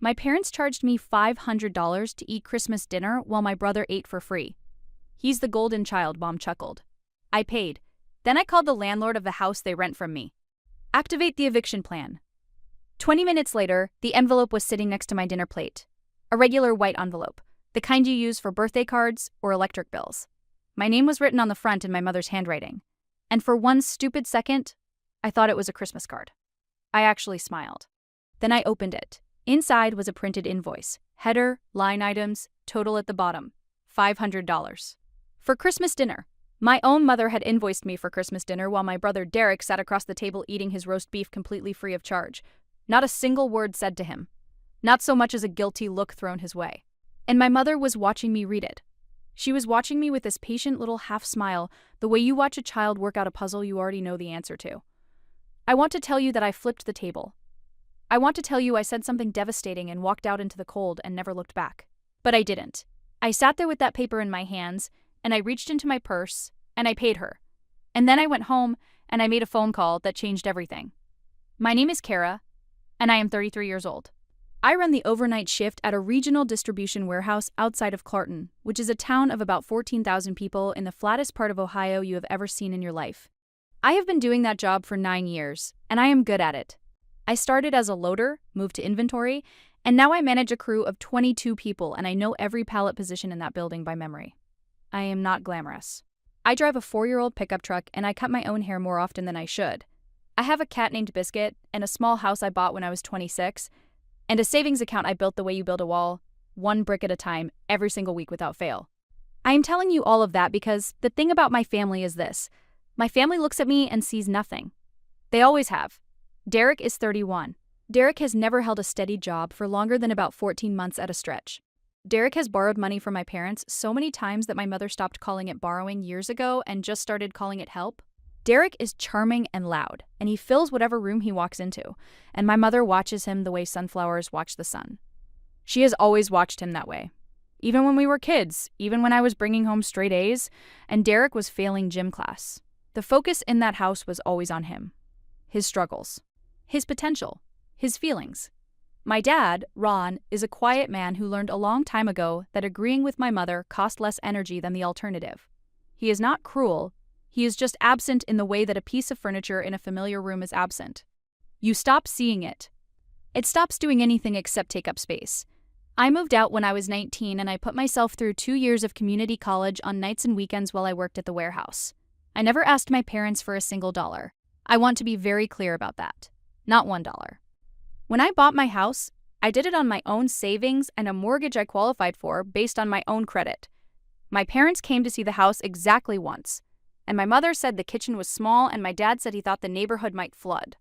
My parents charged me $500 to eat Christmas dinner while my brother ate for free. He's the golden child, Mom chuckled. I paid. Then I called the landlord of the house they rent from me. Activate the eviction plan. 20 minutes later, the envelope was sitting next to my dinner plate. A regular white envelope, the kind you use for birthday cards or electric bills. My name was written on the front in my mother's handwriting. And for one stupid second, I thought it was a Christmas card. I actually smiled. Then I opened it. Inside was a printed invoice. Header, line items, total at the bottom. $500. For Christmas dinner. My own mother had invoiced me for Christmas dinner while my brother Derek sat across the table eating his roast beef completely free of charge. Not a single word said to him. Not so much as a guilty look thrown his way. And my mother was watching me read it. She was watching me with this patient little half smile, the way you watch a child work out a puzzle you already know the answer to. I want to tell you that I flipped the table. I want to tell you I said something devastating and walked out into the cold and never looked back. But I didn't. I sat there with that paper in my hands, and I reached into my purse, and I paid her. And then I went home, and I made a phone call that changed everything. My name is Kara, and I am 33 years old. I run the overnight shift at a regional distribution warehouse outside of Clarton, which is a town of about 14,000 people in the flattest part of Ohio you have ever seen in your life. I have been doing that job for 9 years, and I am good at it. I started as a loader, moved to inventory, and now I manage a crew of 22 people, and I know every pallet position in that building by memory. I am not glamorous. I drive a 4-year-old pickup truck, and I cut my own hair more often than I should. I have a cat named Biscuit, and a small house I bought when I was 26, and a savings account I built the way you build a wall, one brick at a time, every single week without fail. I am telling you all of that because the thing about my family is this. My family looks at me and sees nothing. They always have. Derek is 31. Derek has never held a steady job for longer than about 14 months at a stretch. Derek has borrowed money from my parents so many times that my mother stopped calling it borrowing years ago and just started calling it help. Derek is charming and loud, and he fills whatever room he walks into, and my mother watches him the way sunflowers watch the sun. She has always watched him that way. Even when we were kids, even when I was bringing home straight A's, and Derek was failing gym class. The focus in that house was always on him. His struggles. His potential. His feelings. My dad, Ron, is a quiet man who learned a long time ago that agreeing with my mother cost less energy than the alternative. He is not cruel. He is just absent in the way that a piece of furniture in a familiar room is absent. You stop seeing it. It stops doing anything except take up space. I moved out when I was 19 and I put myself through 2 years of community college on nights and weekends while I worked at the warehouse. I never asked my parents for a single dollar. I want to be very clear about that. Not $1. When I bought my house, I did it on my own savings and a mortgage I qualified for based on my own credit. My parents came to see the house exactly once, and my mother said the kitchen was small and my dad said he thought the neighborhood might flood.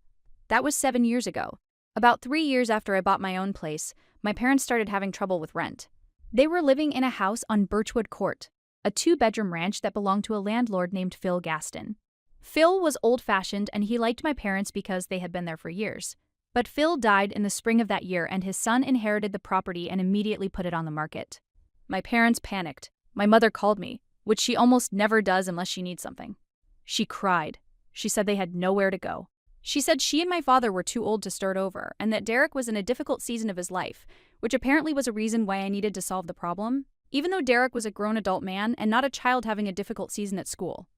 That was 7 years ago. About 3 years after I bought my own place, my parents started having trouble with rent. They were living in a house on Birchwood Court, a 2-bedroom ranch that belonged to a landlord named Phil Gaston. Phil was old-fashioned and he liked my parents because they had been there for years. But Phil died in the spring of that year and his son inherited the property and immediately put it on the market. My parents panicked. My mother called me, which she almost never does unless she needs something. She cried. She said they had nowhere to go. She said she and my father were too old to start over and that Derek was in a difficult season of his life, which apparently was a reason why I needed to solve the problem, even though Derek was a grown adult man and not a child having a difficult season at school.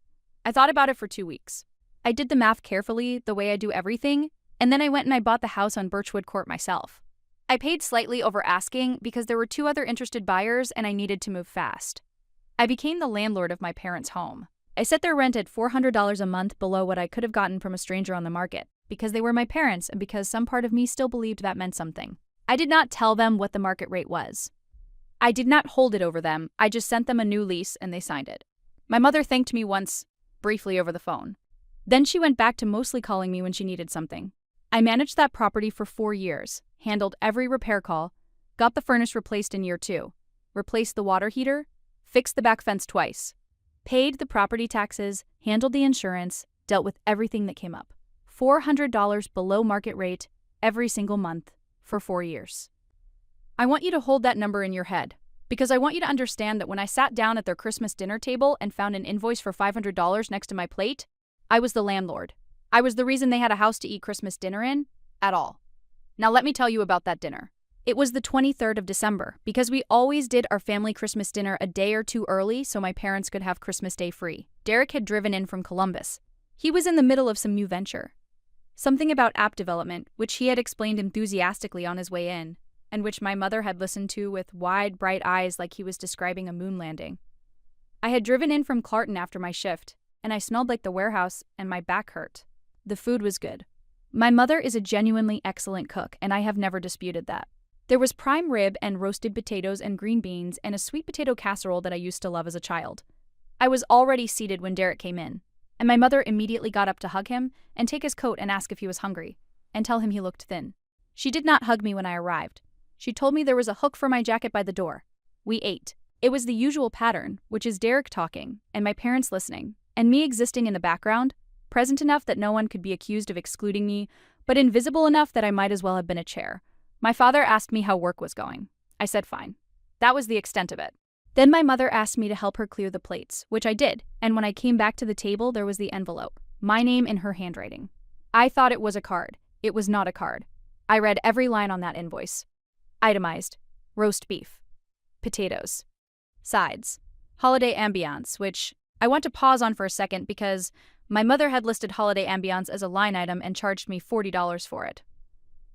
I thought about it for 2 weeks. I did the math carefully, the way I do everything, and then I went and I bought the house on Birchwood Court myself. I paid slightly over asking because there were 2 other interested buyers and I needed to move fast. I became the landlord of my parents' home. I set their rent at $400 a month below what I could have gotten from a stranger on the market, because they were my parents and because some part of me still believed that meant something. I did not tell them what the market rate was. I did not hold it over them, I just sent them a new lease and they signed it. My mother thanked me once, briefly over the phone. Then she went back to mostly calling me when she needed something. I managed that property for 4 years, handled every repair call, got the furnace replaced in year 2, replaced the water heater, fixed the back fence twice, paid the property taxes, handled the insurance, dealt with everything that came up. $400 below market rate every single month for 4 years. I want you to hold that number in your head, because I want you to understand that when I sat down at their Christmas dinner table and found an invoice for $500 next to my plate, I was the landlord. I was the reason they had a house to eat Christmas dinner in, at all. Now let me tell you about that dinner. It was the 23rd of December, because we always did our family Christmas dinner a day or two early so my parents could have Christmas Day free. Derek had driven in from Columbus. He was in the middle of some new venture. Something about app development, which he had explained enthusiastically on his way in, and which my mother had listened to with wide, bright eyes like he was describing a moon landing. I had driven in from Clarton after my shift, and I smelled like the warehouse, and my back hurt. The food was good. My mother is a genuinely excellent cook, and I have never disputed that. There was prime rib and roasted potatoes and green beans and a sweet potato casserole that I used to love as a child. I was already seated when Derek came in, and my mother immediately got up to hug him and take his coat and ask if he was hungry, and tell him he looked thin. She did not hug me when I arrived. She told me there was a hook for my jacket by the door. We ate. It was the usual pattern, which is Derek talking, and my parents listening, and me existing in the background, present enough that no one could be accused of excluding me, but invisible enough that I might as well have been a chair. My father asked me how work was going. I said fine. That was the extent of it. Then my mother asked me to help her clear the plates, which I did, and when I came back to the table there was the envelope, my name in her handwriting. I thought it was a card. It was not a card. I read every line on that invoice. Itemized. Roast beef. Potatoes. Sides. Holiday ambiance, which I want to pause on for a second because my mother had listed holiday ambiance as a line item and charged me $40 for it.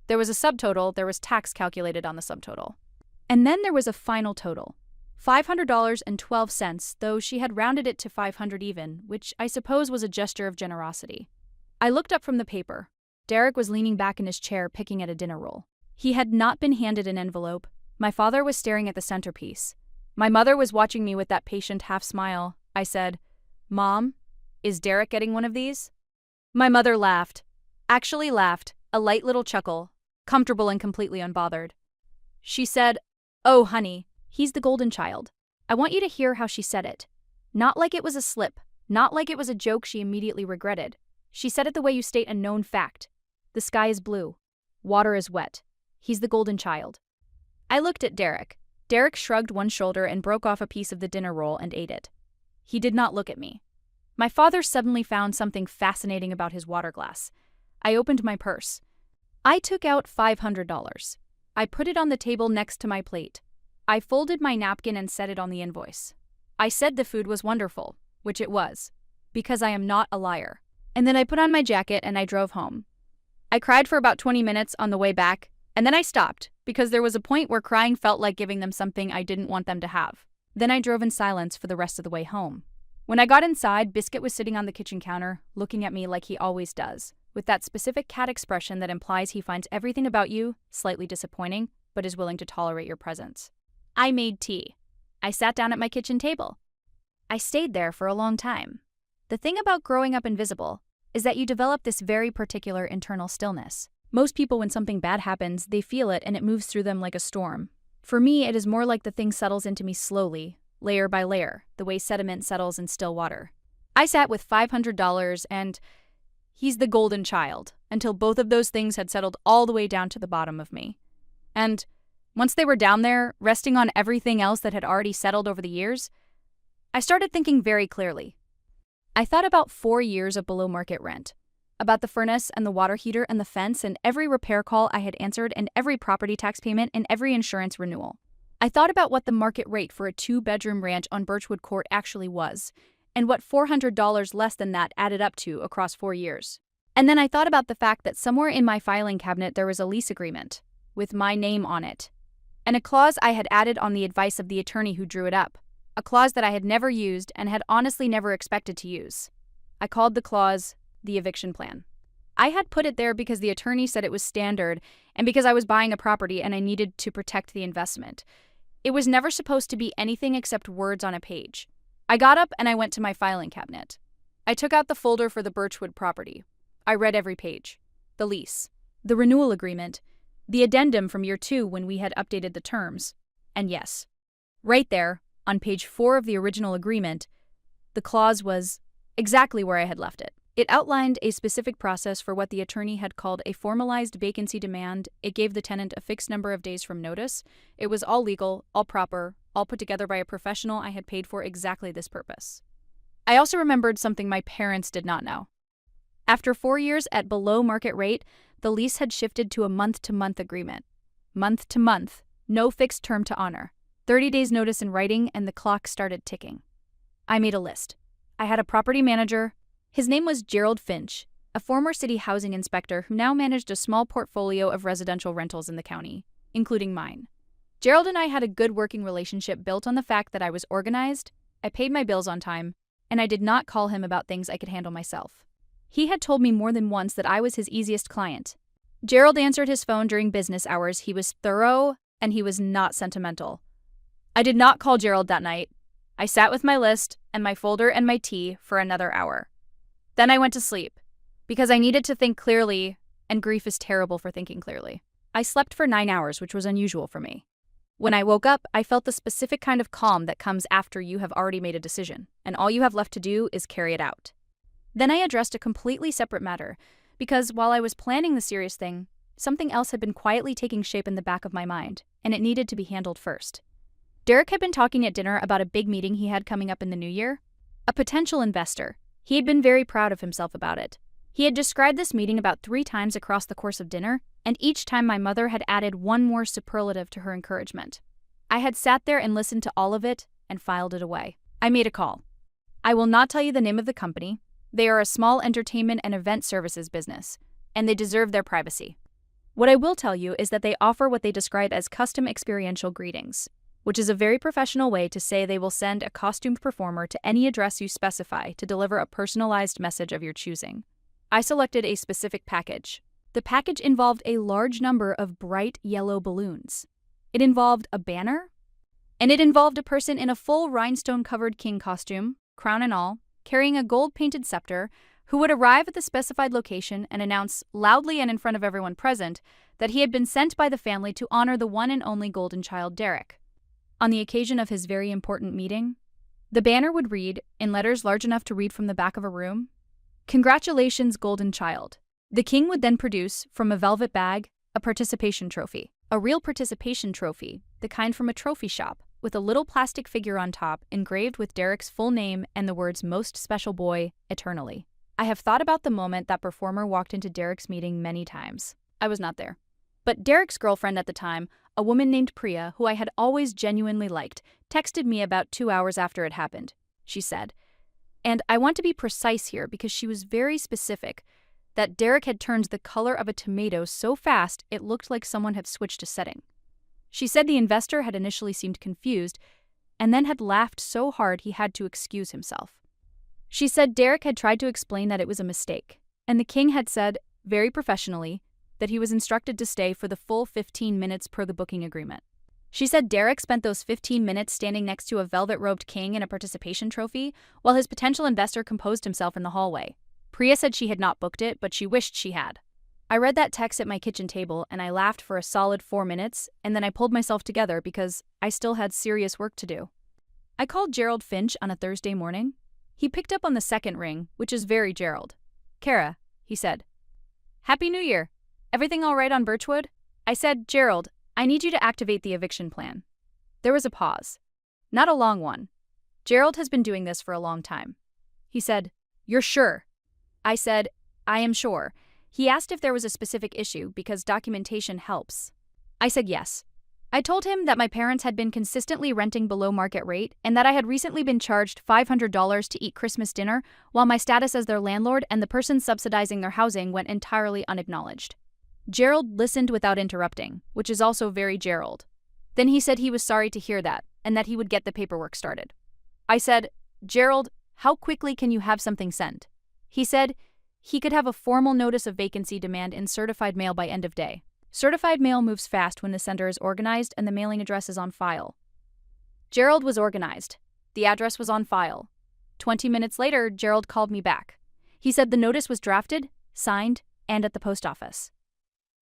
There was a subtotal, there was tax calculated on the subtotal. And then there was a final total. $500.12, though she had rounded it to 500 even, which I suppose was a gesture of generosity. I looked up from the paper. Derek was leaning back in his chair picking at a dinner roll. He had not been handed an envelope. My father was staring at the centerpiece. My mother was watching me with that patient half smile. I said, "Mom, is Derek getting one of these?" My mother laughed. Actually laughed, a light little chuckle, comfortable and completely unbothered. She said, "Oh, honey, he's the golden child." I want you to hear how she said it. Not like it was a slip, not like it was a joke she immediately regretted. She said it the way you state a known fact. The sky is blue. Water is wet. He's the golden child. I looked at Derek. Derek shrugged one shoulder and broke off a piece of the dinner roll and ate it. He did not look at me. My father suddenly found something fascinating about his water glass. I opened my purse. I took out $500. I put it on the table next to my plate. I folded my napkin and set it on the invoice. I said the food was wonderful, which it was, because I am not a liar. And then I put on my jacket and I drove home. I cried for about 20 minutes on the way back, and then I stopped, because there was a point where crying felt like giving them something I didn't want them to have. Then I drove in silence for the rest of the way home. When I got inside, Biscuit was sitting on the kitchen counter, looking at me like he always does, with that specific cat expression that implies he finds everything about you slightly disappointing, but is willing to tolerate your presence. I made tea. I sat down at my kitchen table. I stayed there for a long time. The thing about growing up invisible is that you develop this very particular internal stillness. Most people, when something bad happens, they feel it and it moves through them like a storm. For me, it is more like the thing settles into me slowly, layer by layer, the way sediment settles in still water. I sat with $500 and he's the golden child, until both of those things had settled all the way down to the bottom of me. And once they were down there, resting on everything else that had already settled over the years, I started thinking very clearly. I thought about 4 years of below market rent, about the furnace and the water heater and the fence and every repair call I had answered and every property tax payment and every insurance renewal. I thought about what the market rate for a 2-bedroom ranch on Birchwood Court actually was, and what $400 less than that added up to across 4 years. And then I thought about the fact that somewhere in my filing cabinet there was a lease agreement, with my name on it, and a clause I had added on the advice of the attorney who drew it up, a clause that I had never used and had honestly never expected to use. I called the clause the eviction plan. I had put it there because the attorney said it was standard and because I was buying a property and I needed to protect the investment. It was never supposed to be anything except words on a page. I got up and I went to my filing cabinet. I took out the folder for the Birchwood property. I read every page. The lease, the renewal agreement, the addendum from year 2 when we had updated the terms. And yes, right there, on page 4 of the original agreement, the clause was exactly where I had left it. It outlined a specific process for what the attorney had called a formalized vacancy demand. It gave the tenant a fixed number of days from notice. It was all legal, all proper, all put together by a professional I had paid for exactly this purpose. I also remembered something my parents did not know. After 4 years at below market rate, the lease had shifted to a month-to-month agreement. month to month, no fixed term to honor. 30 days notice in writing, and the clock started ticking. I made a list. I had a property manager. His name was Gerald Finch, a former city housing inspector who now managed a small portfolio of residential rentals in the county, including mine. Gerald and I had a good working relationship built on the fact that I was organized, I paid my bills on time, and I did not call him about things I could handle myself. He had told me more than once that I was his easiest client. Gerald answered his phone during business hours. He was thorough, and he was not sentimental. I did not call Gerald that night. I sat with my list and my folder and my tea for another hour. Then I went to sleep, because I needed to think clearly, and grief is terrible for thinking clearly. I slept for 9 hours, which was unusual for me. When I woke up, I felt the specific kind of calm that comes after you have already made a decision, and all you have left to do is carry it out. Then I addressed a completely separate matter, because while I was planning the serious thing, something else had been quietly taking shape in the back of my mind, and it needed to be handled first. Derek had been talking at dinner about a big meeting he had coming up in the new year. A potential investor. He had been very proud of himself about it. He had described this meeting about 3 times across the course of dinner, and each time my mother had added one more superlative to her encouragement. I had sat there and listened to all of it and filed it away. I made a call. I will not tell you the name of the company. They are a small entertainment and event services business, and they deserve their privacy. What I will tell you is that they offer what they describe as custom experiential greetings, which is a very professional way to say they will send a costumed performer to any address you specify to deliver a personalized message of your choosing. I selected a specific package. The package involved a large number of bright yellow balloons. It involved a banner, and it involved a person in a full rhinestone-covered king costume, crown and all, carrying a gold-painted scepter, who would arrive at the specified location and announce loudly and in front of everyone present that he had been sent by the family to honor the one and only golden child Derek. On the occasion of his very important meeting, the banner would read, in letters large enough to read from the back of a room, "Congratulations, golden child." The king would then produce, from a velvet bag, a participation trophy. A real participation trophy, the kind from a trophy shop, with a little plastic figure on top engraved with Derek's full name and the words "Most Special Boy, Eternally." I have thought about the moment that performer walked into Derek's meeting many times. I was not there. But Derek's girlfriend at the time, a woman named Priya, who I had always genuinely liked, texted me about 2 hours after it happened. She said, and I want to be precise here because she was very specific, that Derek had turned the color of a tomato so fast it looked like someone had switched a setting. She said the investor had initially seemed confused and then had laughed so hard he had to excuse himself. She said Derek had tried to explain that it was a mistake, and the king had said, very professionally, that he was instructed to stay for the full 15 minutes per the booking agreement. She said Derek spent those 15 minutes standing next to a velvet-robed king and a participation trophy, while his potential investor composed himself in the hallway. Priya said she had not booked it, but she wished she had. I read that text at my kitchen table, and I laughed for a solid 4 minutes, and then I pulled myself together because I still had serious work to do. I called Gerald Finch on a Thursday morning. He picked up on the second ring, which is very Gerald. "Kara," he said. "Happy New Year. Everything all right on Birchwood?" I said, "Gerald, I need you to activate the eviction plan." There was a pause. Not a long one. Gerald has been doing this for a long time. He said, "You're sure?" I said, "I am sure." He asked if there was a specific issue because documentation helps. I said yes. I told him that my parents had been consistently renting below market rate and that I had recently been charged $500 to eat Christmas dinner while my status as their landlord and the person subsidizing their housing went entirely unacknowledged. Gerald listened without interrupting, which is also very Gerald. Then he said he was sorry to hear that and that he would get the paperwork started. I said, "Gerald, how quickly can you have something sent?" He said he could have a formal notice of vacancy demand in certified mail by end of day. Certified mail moves fast when the sender is organized and the mailing address is on file. Gerald was organized. The address was on file. 20 minutes later, Gerald called me back. He said the notice was drafted, signed, and at the post office.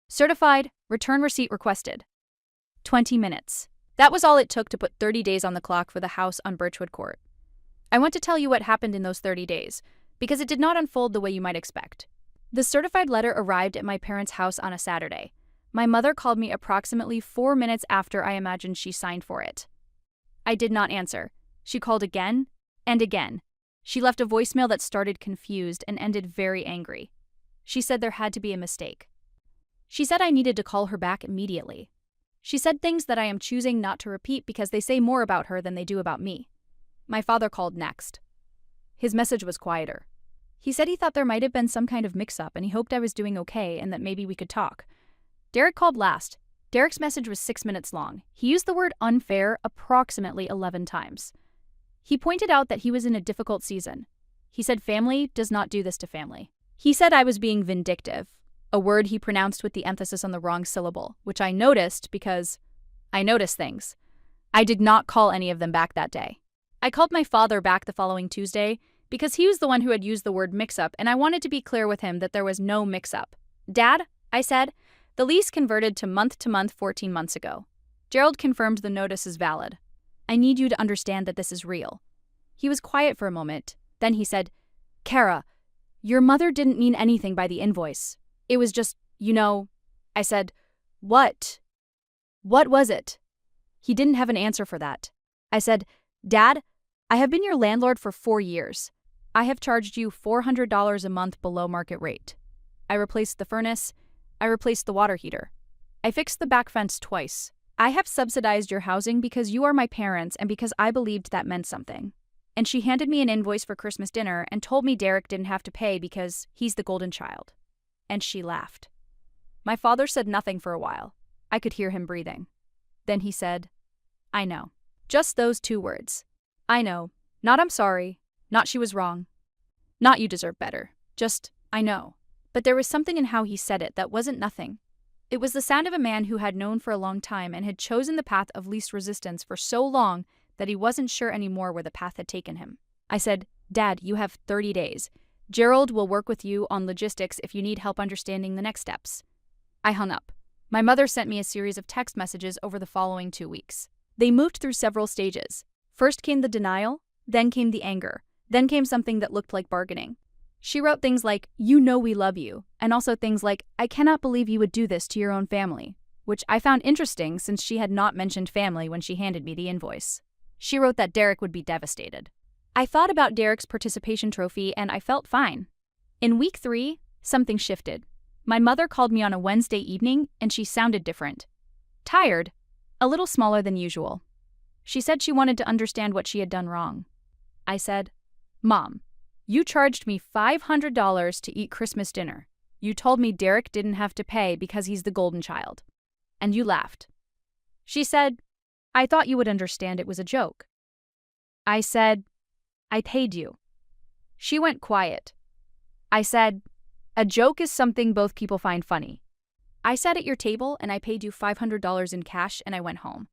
Certified, return receipt requested. 20 minutes. That was all it took to put 30 days on the clock for the house on Birchwood Court. I want to tell you what happened in those 30 days, because it did not unfold the way you might expect. The certified letter arrived at my parents' house on a Saturday. My mother called me approximately 4 minutes after I imagined she signed for it. I did not answer. She called again and again. She left a voicemail that started confused and ended very angry. She said there had to be a mistake. She said I needed to call her back immediately. She said things that I am choosing not to repeat because they say more about her than they do about me. My father called next. His message was quieter. He said he thought there might have been some kind of mix-up and he hoped I was doing okay and that maybe we could talk. Derek called last. Derek's message was 6 minutes long. He used the word unfair approximately 11 times. He pointed out that he was in a difficult season. He said family does not do this to family. He said I was being vindictive, a word he pronounced with the emphasis on the wrong syllable, which I noticed because I notice things. I did not call any of them back that day. I called my father back the following Tuesday because he was the one who had used the word mix-up and I wanted to be clear with him that there was no mix-up. Dad, I said, the lease converted to month 14 months ago. Gerald confirmed the notice is valid. I need you to understand that this is real. He was quiet for a moment. Then he said, Kara, your mother didn't mean anything by the invoice. It was just, I said, what? What was it? He didn't have an answer for that. I said, Dad, I have been your landlord for 4 years. I have charged you $400 a month below market rate. I replaced the furnace. I replaced the water heater. I fixed the back fence twice. I have subsidized your housing because you are my parents and because I believed that meant something. And she handed me an invoice for Christmas dinner and told me Derek didn't have to pay because he's the golden child. And she laughed. My father said nothing for a while. I could hear him breathing. Then he said, I know. Just those 2 words. I know. Not I'm sorry. Not she was wrong. Not you deserve better. Just, I know. But there was something in how he said it that wasn't nothing. It was the sound of a man who had known for a long time and had chosen the path of least resistance for so long that he wasn't sure anymore where the path had taken him. I said, Dad, you have 30 days. Gerald will work with you on logistics if you need help understanding the next steps. I hung up. My mother sent me a series of text messages over the following 2 weeks. They moved through several stages. First came the denial, then came the anger, then came something that looked like bargaining. She wrote things like, you know we love you, and also things like, I cannot believe you would do this to your own family, which I found interesting since she had not mentioned family when she handed me the invoice. She wrote that Derek would be devastated. I thought about Derek's participation trophy and I felt fine. In week 3, something shifted. My mother called me on a Wednesday evening and she sounded different. Tired, a little smaller than usual. She said she wanted to understand what she had done wrong. I said, Mom, you charged me $500 to eat Christmas dinner. You told me Derek didn't have to pay because he's the golden child. And you laughed. She said, I thought you would understand it was a joke. I said, I paid you. She went quiet. I said, a joke is something both people find funny. I sat at your table and I paid you $500 in cash and I went home.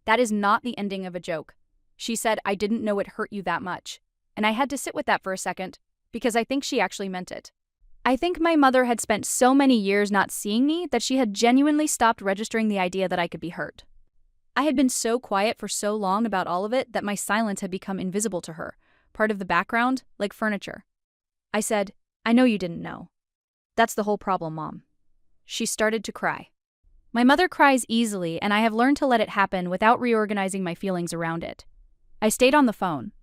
That is not the ending of a joke. She said, I didn't know it hurt you that much. And I had to sit with that for a second, because I think she actually meant it. I think my mother had spent so many years not seeing me that she had genuinely stopped registering the idea that I could be hurt. I had been so quiet for so long about all of it that my silence had become invisible to her, part of the background, like furniture. I said, I know you didn't know. That's the whole problem, Mom. She started to cry. My mother cries easily, and I have learned to let it happen without reorganizing my feelings around it. I stayed on the phone.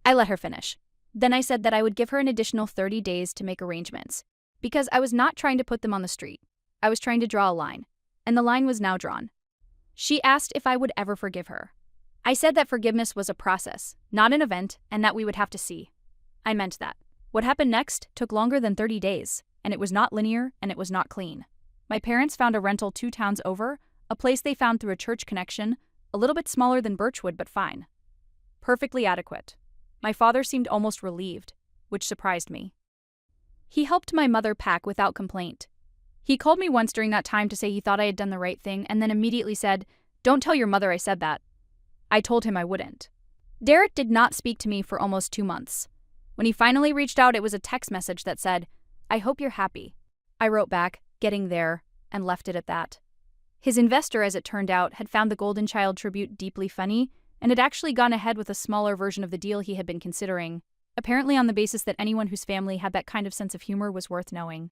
I let her finish. Then I said that I would give her an additional 30 days to make arrangements, because I was not trying to put them on the street. I was trying to draw a line, and the line was now drawn. She asked if I would ever forgive her. I said that forgiveness was a process, not an event, and that we would have to see. I meant that. What happened next took longer than 30 days, and it was not linear, and it was not clean. My parents found a rental 2 towns over, a place they found through a church connection, a little bit smaller than Birchwood, but fine. Perfectly adequate. My father seemed almost relieved, which surprised me. He helped my mother pack without complaint. He called me once during that time to say he thought I had done the right thing and then immediately said, Don't tell your mother I said that. I told him I wouldn't. Derek did not speak to me for almost 2 months. When he finally reached out, it was a text message that said, I hope you're happy. I wrote back, getting there, and left it at that. His investor, as it turned out, had found the Golden Child tribute deeply funny and had actually gone ahead with a smaller version of the deal he had been considering, apparently on the basis that anyone whose family had that kind of sense of humor was worth knowing.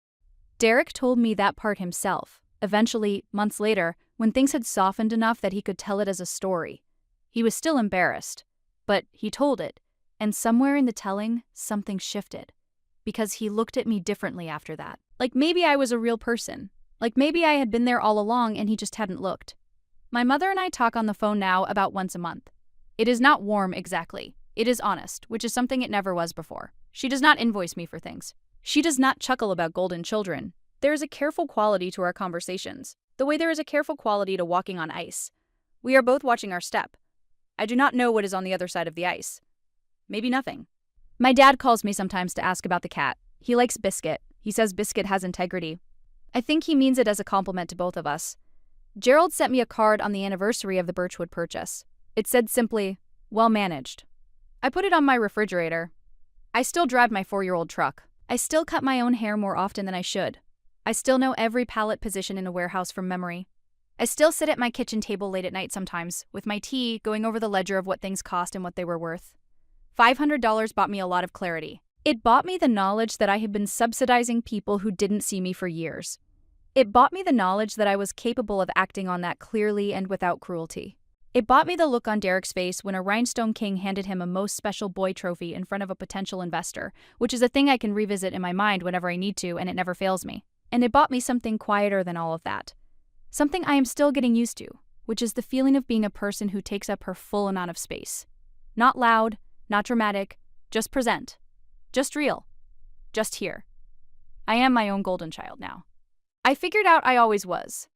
Derek told me that part himself, eventually, months later, when things had softened enough that he could tell it as a story. He was still embarrassed, but he told it, and somewhere in the telling, something shifted, because he looked at me differently after that. Like maybe I was a real person. Like maybe I had been there all along and he just hadn't looked. My mother and I talk on the phone now about once a month. It is not warm exactly. It is honest, which is something it never was before. She does not invoice me for things. She does not chuckle about golden children. There is a careful quality to our conversations, the way there is a careful quality to walking on ice. We are both watching our step. I do not know what is on the other side of the ice. Maybe nothing. My dad calls me sometimes to ask about the cat. He likes Biscuit. He says Biscuit has integrity. I think he means it as a compliment to both of us. Gerald sent me a card on the anniversary of the Birchwood purchase. It said simply, "Well managed." I put it on my refrigerator. I still drive my 4-year-old truck. I still cut my own hair more often than I should. I still know every pallet position in a warehouse from memory. I still sit at my kitchen table late at night sometimes, with my tea, going over the ledger of what things cost and what they were worth. $500 bought me a lot of clarity. It bought me the knowledge that I had been subsidizing people who didn't see me for years. It bought me the knowledge that I was capable of acting on that clearly and without cruelty. It bought me the look on Derek's face when a Rhinestone King handed him a Most Special Boy trophy in front of a potential investor, which is a thing I can revisit in my mind whenever I need to, and it never fails me. And it bought me something quieter than all of that. Something I am still getting used to, which is the feeling of being a person who takes up her full amount of space. Not loud, not dramatic, just present. Just real. Just here. I am my own golden child now. I figured out I always was.